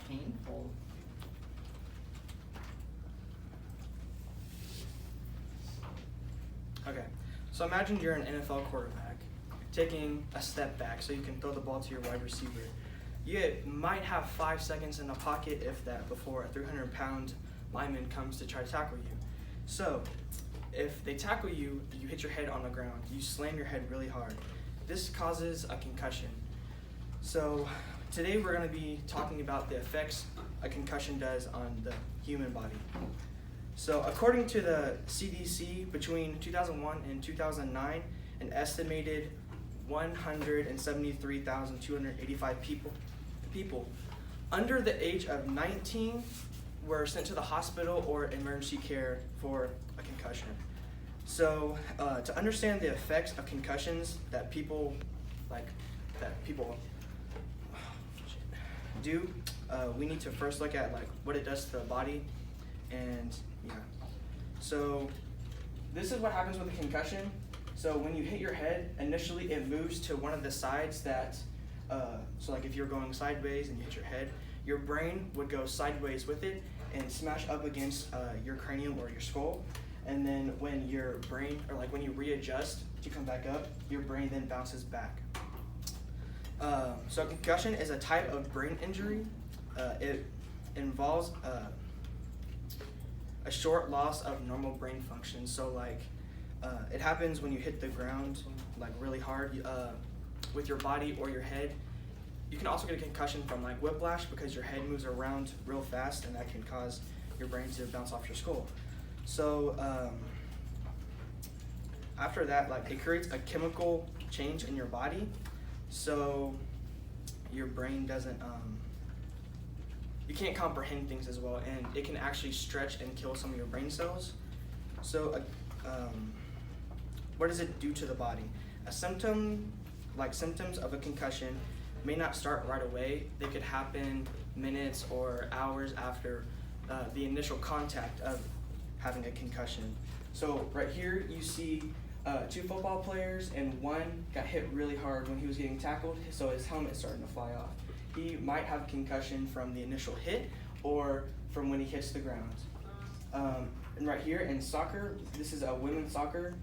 painful. Okay, so imagine you're an NFL quarterback taking a step back so you can throw the ball to your wide receiver. You might have 5 seconds in the pocket, if that, before a 300-pound lineman comes to try to tackle you. So, if they tackle you, you hit your head on the ground. You slam your head really hard. This causes a concussion. So, today we're going to be talking about the effects a concussion does on the human body. So, according to the CDC, between 2001 and 2009, an estimated 173,285 people under the age of 19 were sent to the hospital or emergency care for a concussion. So, to understand the effects of concussions that people do, we need to first look at what it does to the body, and so this is what happens with a concussion. So when you hit your head, initially it moves to one of the sides that, so if you're going sideways and you hit your head, your brain would go sideways with it and smash up against your cranium or your skull. And then when your brain, when you readjust to come back up, your brain then bounces back. So concussion is a type of brain injury. It involves a short loss of normal brain function. So it happens when you hit the ground really hard with your body or your head. You can also get a concussion from whiplash because your head moves around real fast, and that can cause your brain to bounce off your skull. So after that, it creates a chemical change in your body, so your brain doesn't you can't comprehend things as well, and it can actually stretch and kill some of your brain cells. So what does it do to the body? Symptoms of a concussion may not start right away. They could happen minutes or hours after the initial contact of having a concussion. So right here you see 2 football players, and one got hit really hard when he was getting tackled, so his helmet's starting to fly off. He might have a concussion from the initial hit or from when he hits the ground. And right here in soccer, this is a women's soccer.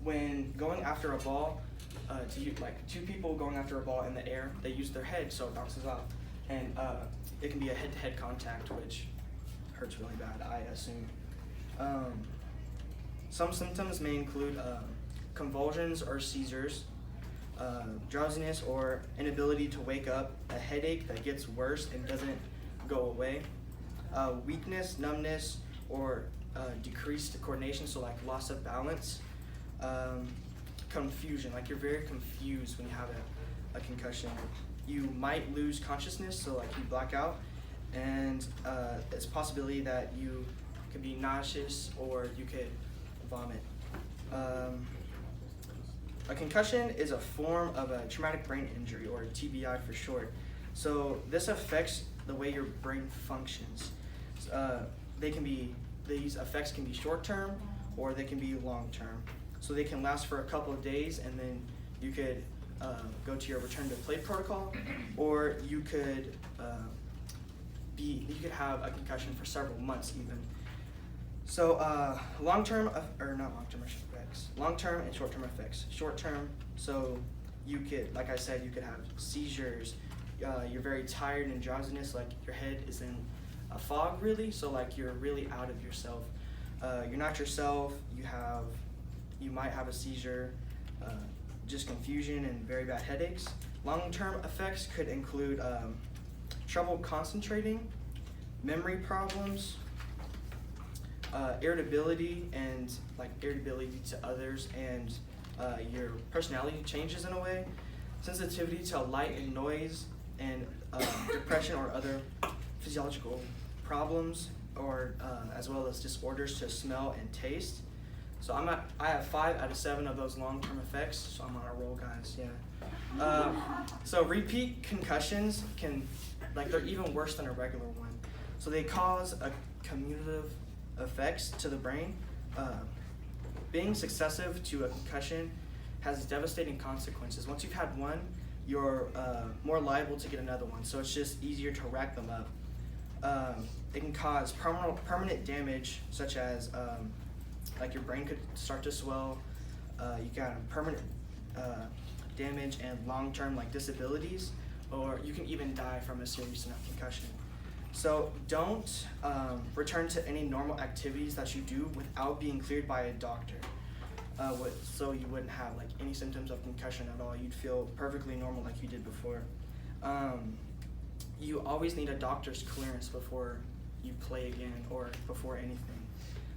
When going after a ball, 2 people going after a ball in the air, they use their head so it bounces off. And it can be a head-to-head contact, which hurts really bad, I assume. Some symptoms may include convulsions or seizures, drowsiness or inability to wake up, a headache that gets worse and doesn't go away, weakness, numbness, or decreased coordination, so loss of balance, confusion, you're very confused when you have a concussion. You might lose consciousness, so you black out, and it's a possibility that you could be nauseous or you could vomit. A concussion is a form of a traumatic brain injury, or TBI for short. So this affects the way your brain functions. These effects can be short-term or they can be long-term. So they can last for a couple of days, and then you could go to your return to play protocol, or you could have a concussion for several months even. So long-term and short-term effects. Short-term, so you could, like I said, you could have seizures. You're very tired and drowsiness, your head is in a fog really, so you're really out of yourself. You're not yourself. You might have a seizure, just confusion and very bad headaches. Long-term effects could include trouble concentrating, memory problems, irritability to others, and your personality changes in a way, sensitivity to light and noise, and depression or other physiological problems, or as well as disorders to smell and taste. So I have 5 out of 7 of those long-term effects, so I'm on a roll, guys. Yeah. So repeat concussions they're even worse than a regular one. So they cause a cumulative effects to the brain. Being successive to a concussion has devastating consequences. Once you've had one, you're more liable to get another one. So it's just easier to rack them up. It can cause permanent damage, such as like your brain could start to swell. You got permanent damage and long-term like disabilities, or you can even die from a serious enough concussion. So don't return to any normal activities that you do without being cleared by a doctor. So you wouldn't have like any symptoms of concussion at all. You'd feel perfectly normal like you did before. You always need a doctor's clearance before you play again or before anything.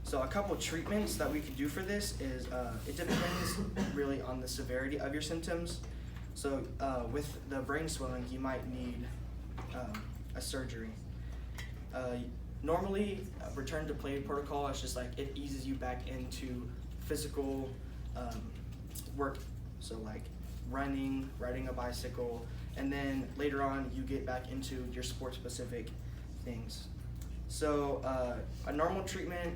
So a couple treatments that we could do for this is, it depends really on the severity of your symptoms. So with the brain swelling, you might need a surgery. Normally, return to play protocol is just like it eases you back into physical work. So like running, riding a bicycle, and then later on you get back into your sport-specific things. So a normal treatment,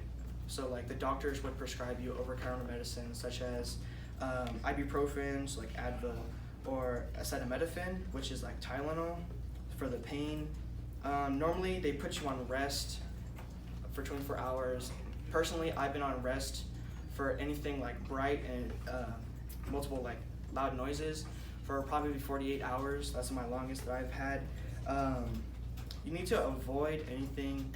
so like the doctors would prescribe you over-counter medicines such as ibuprofen, so like Advil, or acetaminophen, which is like Tylenol for the pain. Normally they put you on rest for 24 hours. Personally, I've been on rest for anything like bright and multiple like loud noises for probably 48 hours. That's my longest that I've had. You need to avoid anything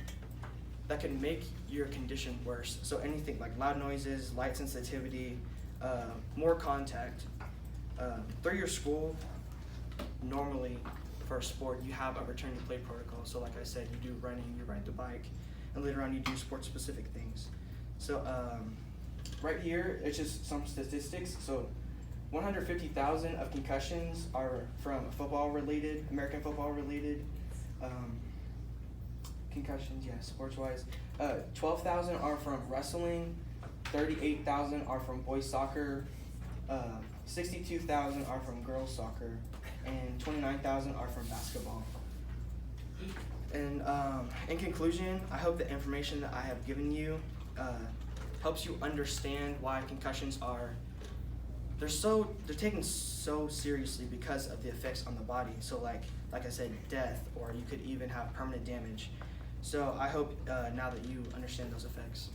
that can make your condition worse. So anything like loud noises, light sensitivity, more contact. Through your school, normally for a sport, you have a return to play protocol. So like I said, you do running, you ride the bike, and later on you do sport-specific things. So right here, it's just some statistics. So 150,000 of concussions are from football-related, American football-related concussions, yeah, sports-wise. 12,000 are from wrestling, 38,000 are from boys soccer, 62,000 are from girls soccer, and 29,000 are from basketball. And in conclusion, I hope the information that I have given you helps you understand why concussions are, they're taken so seriously because of the effects on the body. So like I said, death, or you could even have permanent damage. So I hope now that you understand those effects.